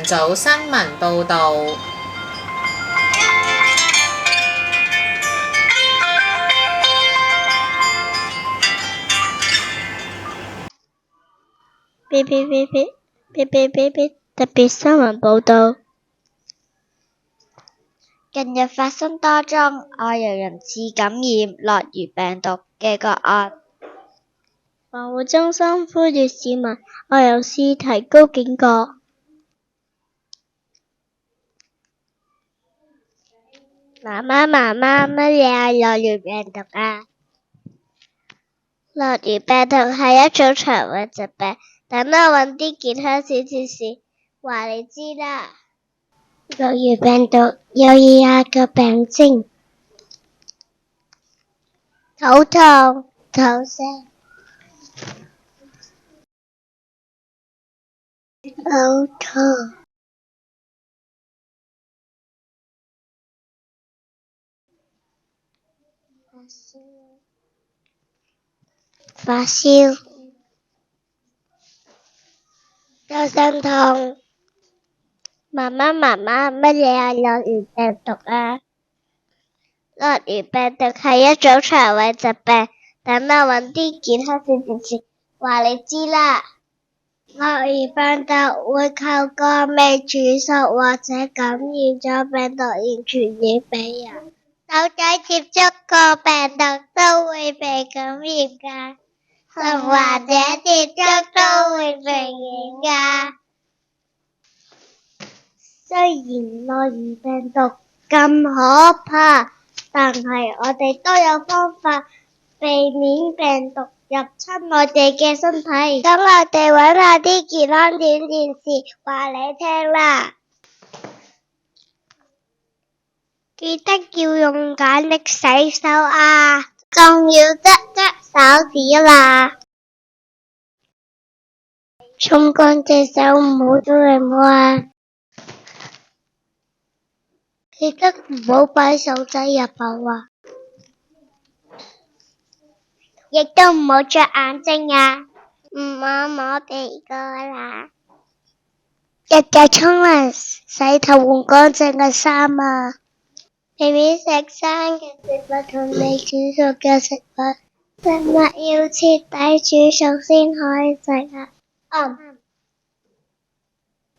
早新聞報導。特別新聞報導。近日發生多宗外遊人士感染諾如病毒嘅個案，防護中心呼籲市民外遊時提高警覺。媽媽，乜嘢係諾如病毒啊？諾如病毒係一種腸胃疾病，等我搵啲健康小知識話你知啦。諾如病毒有以下嘅病徵：肚痛、肚瀉、發燒、周身痛。媽媽，乜嘢係諾如病毒啊？諾如病毒係一種腸胃疾病，等我搵啲健康小知識話你知啦。諾如病毒會透過未煮熟或者感染咗病毒而傳染俾人，手仔接觸過病毒都會被感染㗎，手或者接觸都會被染㗎。雖然諾如病毒咁可怕，但係我哋都有方法避免病毒入侵我哋嘅身體。等我哋搵下啲健康小知識話你聽啦。記得要用梘液洗手啊，仲要捽手指啦。沖乾淨手，唔好再嚟摸啊！記得唔好擺手仔入口啊！亦都唔好着眼睛啊！唔好摸鼻哥啦！日日沖涼洗頭換乾淨嘅衫啊！避免食生嘅食物同未煮熟嘅食物，食物要徹底煮熟先可以食啊！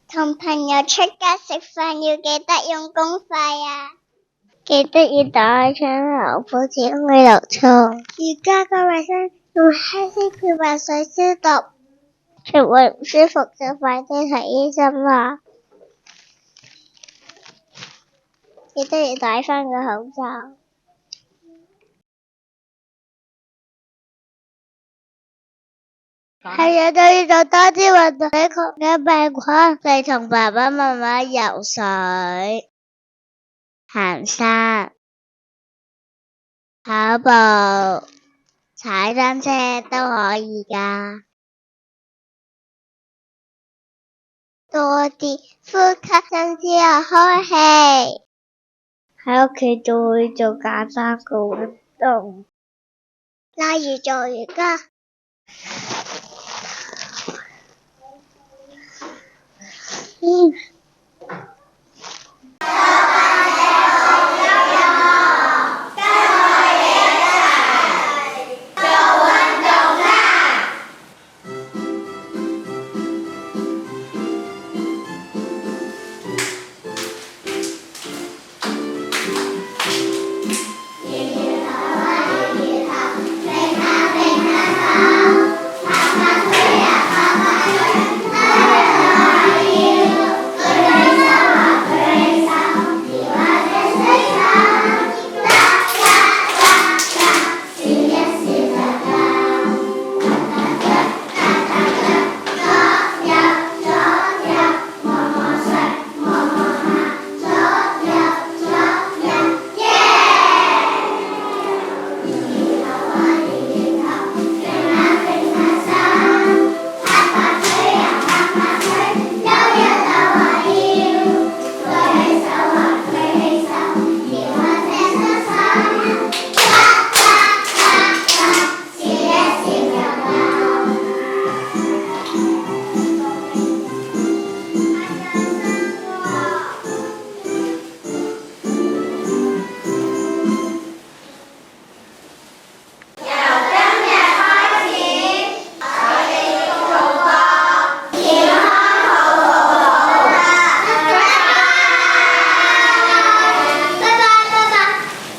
同朋友出街食飯要記得用公筷啊！記得要打開窗口，保持空氣流通。而家個衛生用稀釋漂白水消毒。腸胃唔舒服就快啲睇醫生啦！記得要戴返個口罩。係啊，都要做多啲運動，抵抗嘅病菌。你同爸爸媽媽游水、行山、跑步、踩單車都可以㗎。多啲呼吸，甚至係開氣。喺屋企就會做簡單嘅運動，例如做瑜伽。